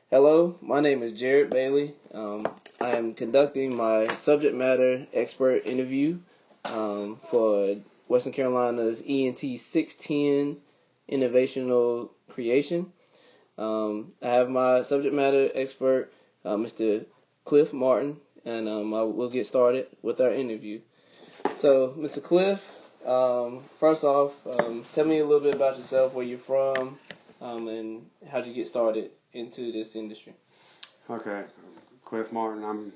Hello, my name is Jared Bailey. I am conducting my subject matter expert interview for Western Carolina's ENT 610 Innovational Creation. I have my subject matter expert, Mr. Cliff Martin, and we'll get started with our interview. So, Mr. Cliff, first off, tell me a little bit about yourself, where you're from, and how'd you get started into this industry. Okay, Cliff Martin.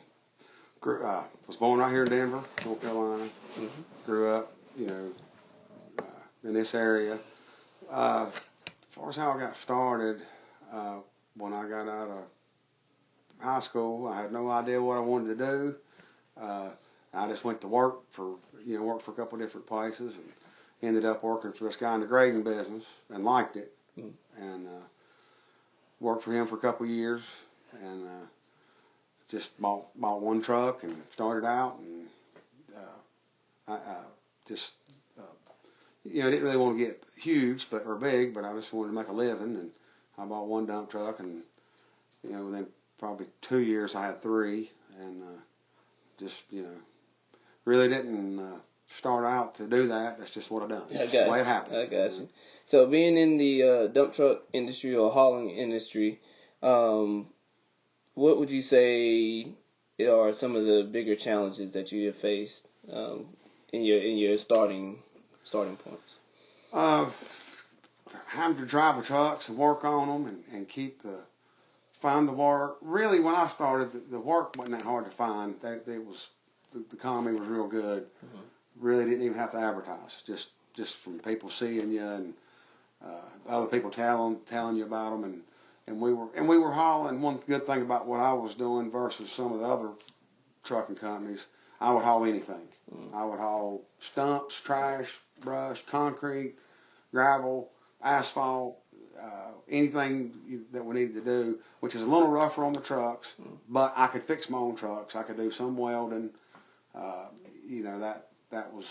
Was born right here in Denver, North Carolina. Mm-hmm. Grew up, in this area. As far as how I got started, when I got out of high school, I had no idea what I wanted to do. I just went to work for a couple of different places, and ended up working for this guy in the grading business and liked it. Mm-hmm. And worked for him for a couple of years, and just bought one truck and started out, and I just didn't really want to get huge or big, but I just wanted to make a living, and I bought one dump truck, and within probably 2 years I had 3, and really didn't start out to do that. That's just what I done. That's the way it happened. I got you. So being in the dump truck industry or hauling industry, what would you say are some of the bigger challenges that you have faced in your starting points? Having to drive the trucks and work on them and find the work. Really, when I started, the work wasn't that hard to find. The economy was real good. Mm-hmm. Really didn't even have to advertise. Just from people seeing you and other people telling you about them, and we were hauling. One good thing about what I was doing versus some of the other trucking companies, I would haul anything. Mm. I would haul stumps, trash, brush, concrete, gravel, asphalt, anything that we needed to do, which is a little rougher on the trucks, but I could fix my own trucks. I could do some welding. That was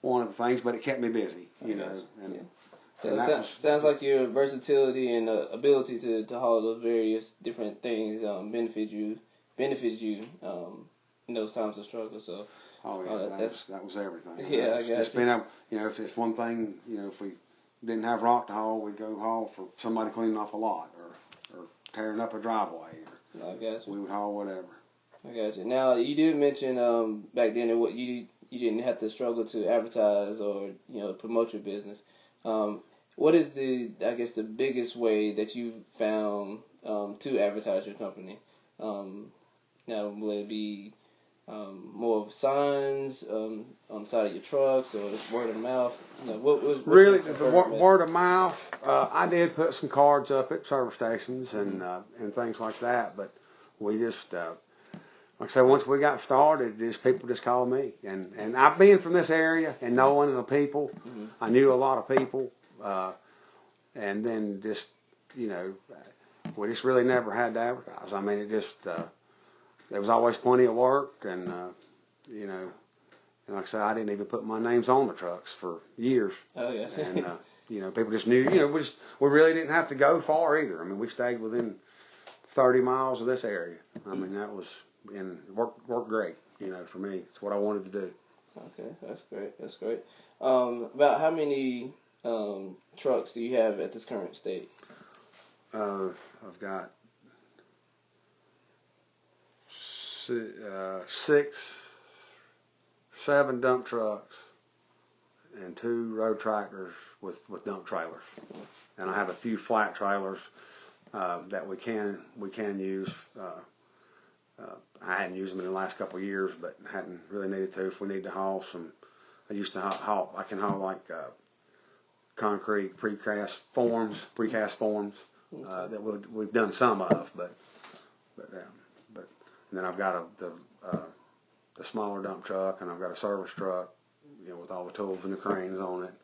one of the things, but it kept me busy, And, yeah. So it sounds like your versatility and ability to haul those various different things benefit you in those times of struggle. So that was everything. Yeah, I got just being able, if one thing, if we didn't have rock to haul, we'd go haul for somebody cleaning off a lot or tearing up a driveway. I got you. We would haul whatever. I got you. Now you did mention back then that what you didn't have to struggle to advertise or promote your business. What is the biggest way that you found to advertise your company? Now, will it be more of signs on the side of your trucks or word of mouth? Really, the word of mouth. I did put some cards up at service stations and things like that, but we just, like I said, once we got started, people just called me, and I've been from this area and knowing the people, I knew a lot of people. And then we just really never had to advertise. I mean, there was always plenty of work, and and like I said, I didn't even put my names on the trucks for years. Oh yeah. And people just knew. We really didn't have to go far either. I mean, we stayed within 30 miles of this area. I mean, that was worked great. For me, it's what I wanted to do. Okay, that's great. About how many trucks do you have at this current state? I've got 7 dump trucks and 2 road tractors with dump trailers, and I have a few flat trailers that we can use. I hadn't used them in the last couple of years, but hadn't really needed to. If we need to haul some, I used to haul. I can haul like concrete precast forms that we've done some of, but and then I've got the smaller dump truck, and I've got a service truck, with all the tools and the cranes on it,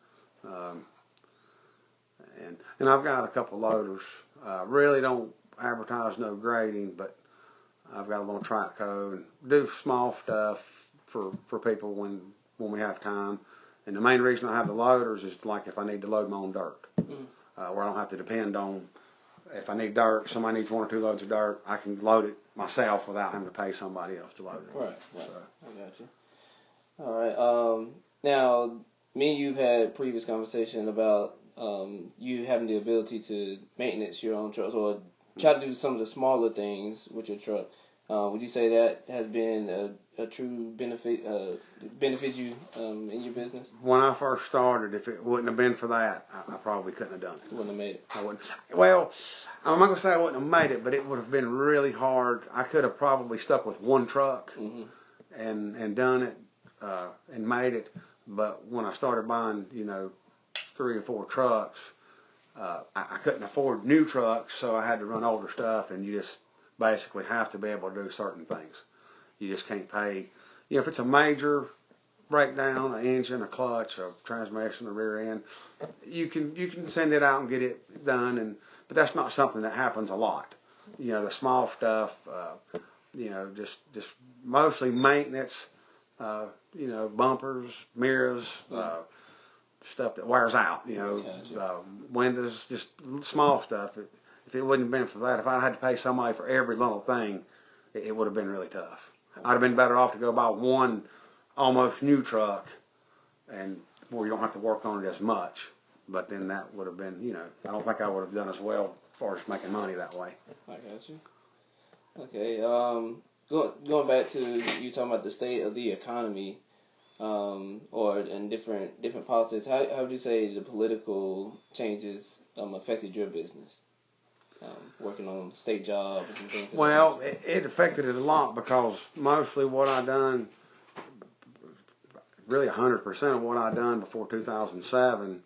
and I've got a couple loaders. Really don't advertise no grading, but I've got a little track code and do small stuff for people when we have time. And the main reason I have the loaders is like if I need to load my own dirt, where I don't have to depend on if I need dirt, somebody needs 1 or 2 loads of dirt, I can load it myself without having to pay somebody else to load it. Right. So. I got you. All right. Now, me and you've had previous conversation about you having the ability to maintenance your own trucks or try to do some of the smaller things with your truck. Would you say that has been a true benefit you in your business? When I first started, if it wouldn't have been for that, I probably couldn't have done it. Wouldn't have made it. I wouldn't. Well, I'm not going to say I wouldn't have made it, but it would have been really hard. I could have probably stuck with one truck and done it and made it. But when I started buying, 3 or 4 trucks, I couldn't afford new trucks, so I had to run older stuff, and you just basically have to be able to do certain things. You just can't pay. If it's a major breakdown, an engine, a clutch, a transmission, a rear end, you can send it out and get it done, but that's not something that happens a lot. The small stuff, just mostly maintenance, bumpers, mirrors, stuff that wears out, windows, just small stuff. If it wouldn't have been for that, if I had to pay somebody for every little thing, it would have been really tough. I'd have been better off to go buy one almost new truck and where you don't have to work on it as much. But then that would have been, I don't think I would have done as well as far as making money that way. I got you. Okay. Going back to you talking about the state of the economy, and different policies. How would you say the political changes affected your business? Working on state jobs and things. Well, it affected it a lot because mostly what I done, really 100% of what I done before 2007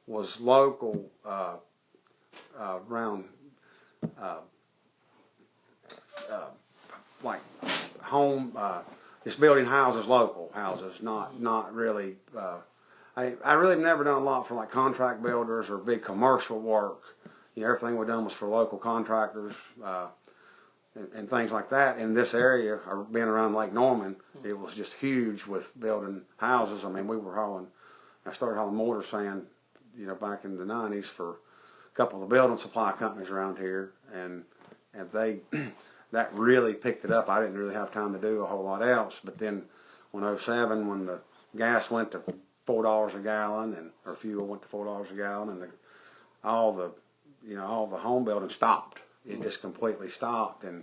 was local around like home, just building houses, local houses, not really. I really never done a lot for like contract builders or big commercial work. Everything we done was for local contractors and things like that. In this area, or being around Lake Norman, it was just huge with building houses. I mean, I started hauling mortar sand, back in the 90s for a couple of the building supply companies around here, and that really picked it up. I didn't really have time to do a whole lot else. But then when 2007, when the gas went to $4 a gallon or fuel went to $4 a gallon, and all the home building stopped. It just completely stopped, and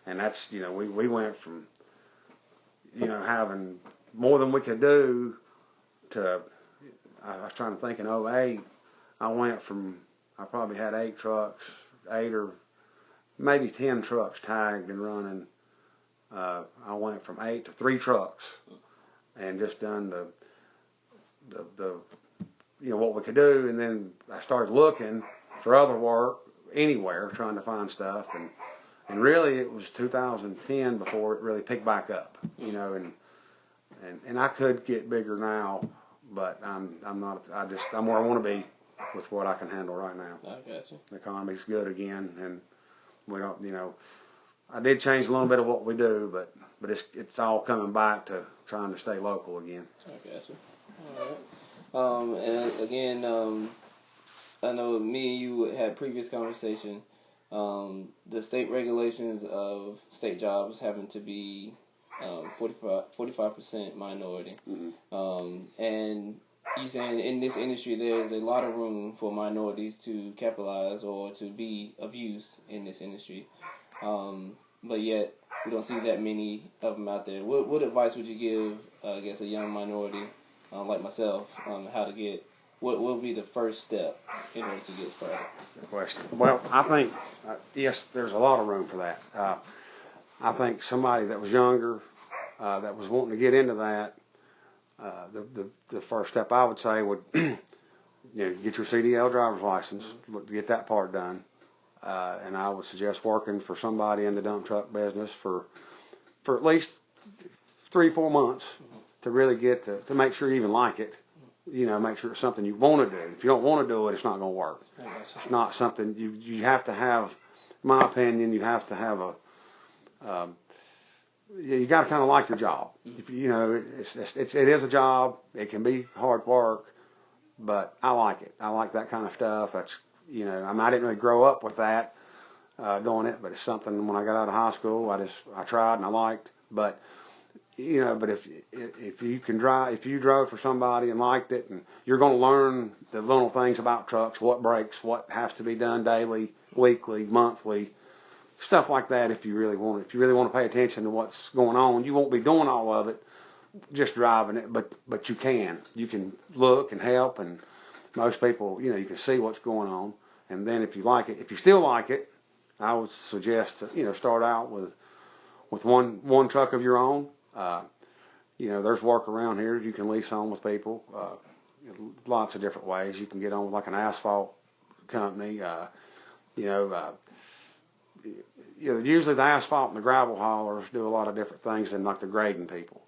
that's, we went from, having more than we could do to, I was trying to think in 2008, I probably had 8 or maybe 10 trucks tagged and running. I went from 8 to 3 trucks and just done the what we could do, and then I started looking for other work anywhere, trying to find stuff, and really it was 2010 before it really picked back up, and I could get bigger now, but I'm not. I'm where I want to be with what I can handle right now. I got you. The economy's good again, and we don't, I did change a little bit of what we do, but it's all coming back to trying to stay local again. I got you. All right. And again, I know me and you had previous conversation. The state regulations of state jobs having to be 45% minority. And you saying in this industry there's a lot of room for minorities to capitalize or to be of use in this industry. But yet we don't see that many of them out there. What advice would you give, I guess, a young minority like myself, how to get, what would be the first step in order to get started? Good question. Well, I think, yes, there's a lot of room for that. I think somebody that was younger, that was wanting to get into that, the first step I would say would, get your CDL driver's license, get that part done. And I would suggest working for somebody in the dump truck business for at least 3-4 months to really get to make sure you even like it. Make sure it's something you want to do. If you don't want to do it, it's not going to work. It's not something you have to have. In my opinion, you have to have you got to kind of like your job. If it is a job. It can be hard work, but I like it. I like that kind of stuff. That's You know, I mean, I didn't really grow up with that, doing it, but it's something when I got out of high school, I tried and I liked. But you know, but if you can drive, if you drove for somebody and liked it, and you're going to learn the little things about trucks, what breaks, what has to be done daily, weekly, monthly, stuff like that. If you really want to pay attention to what's going on, you won't be doing all of it just driving it, but you can look and help, and most people, you know, you can see what's going on. And then if you like it, if you still like it, I would suggest to, you know, start out with one truck of your own. You know, there's work around here. You can lease on with people. Lots of different ways. You can get on with like an asphalt company. You know, usually the asphalt and the gravel haulers do a lot of different things than like the grading people.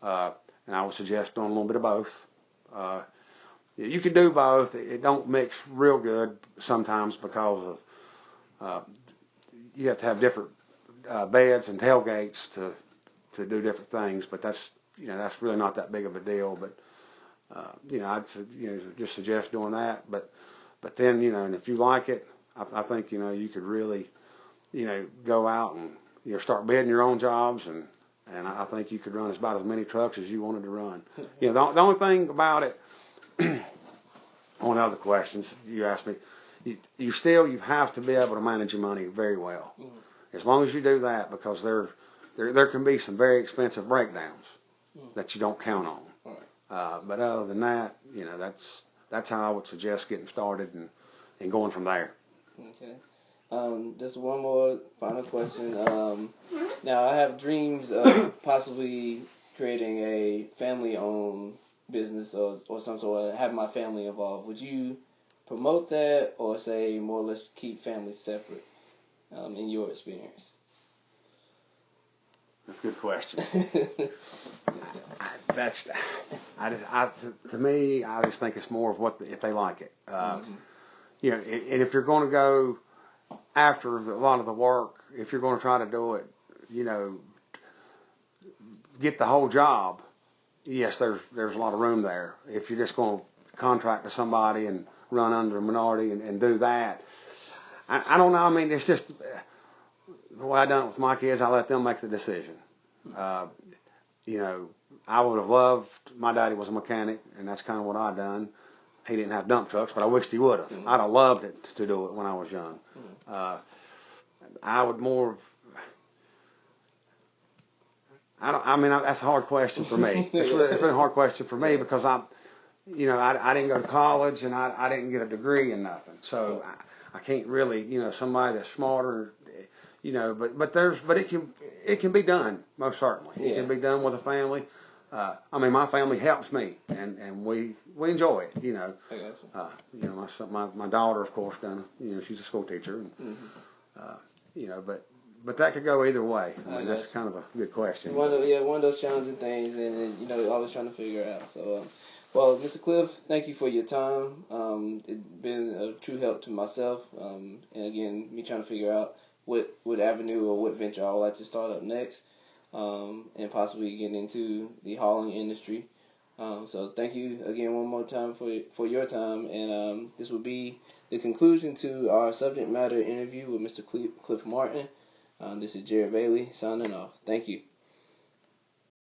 And I would suggest doing a little bit of both. You can do both. It don't mix real good sometimes because of you have to have different beds and tailgates to do different things. But that's really not that big of a deal. But you know, I'd just suggest doing that. But then, you know, and if you like it, I think, you know, you could really, you know, go out and, you know, start bidding your own jobs, and I think you could run about as many trucks as you wanted to run. You know, the only thing about it, on other questions you asked me, you have to be able to manage your money very well. As long as you do that, because there can be some very expensive breakdowns that you don't count on. But other than that, you know, that's how I would suggest getting started and going from there. Okay. Just one more final question. Now, I have dreams of possibly creating a family-owned business or some sort of have my family involved. Would you promote that, or say more or less keep families separate, in your experience? That's a good question. To me, I just think it's more of if they like it. You know, and if you're going to go after a lot of the work, if you're going to try to do it, you know, get the whole job, yes, there's a lot of room there. If you're just going to contract to somebody and run under a minority and do that, I don't know. I mean, it's just the way I done it with my kids. I let them make the decision. You know, I would have loved. My daddy was a mechanic, and that's kind of what I done. He didn't have dump trucks, but I wished he would have. I'd have loved it to do it when I was young. I would more. I mean, that's a hard question for me. It's been a hard question for me because I didn't go to college and I didn't get a degree in nothing. So I can't really, you know, somebody that's smarter, you know, but it can be done, most certainly. It can be done with a family. I mean, my family helps me, and we enjoy it, you know. I got you. You know, my daughter, of course, she's a school teacher, and, you know, but that could go either way. I mean, that's kind of a good question. One of those challenging things, and you know, always trying to figure it out. So, well, Mr. Cliff, thank you for your time. It's been a true help to myself, and again, me trying to figure out what avenue or what venture I would like to start up next, and possibly get into the hauling industry. So thank you again one more time for your time, and this will be the conclusion to our subject matter interview with Mr. Cliff Martin. This is Jared Bailey signing off. Thank you.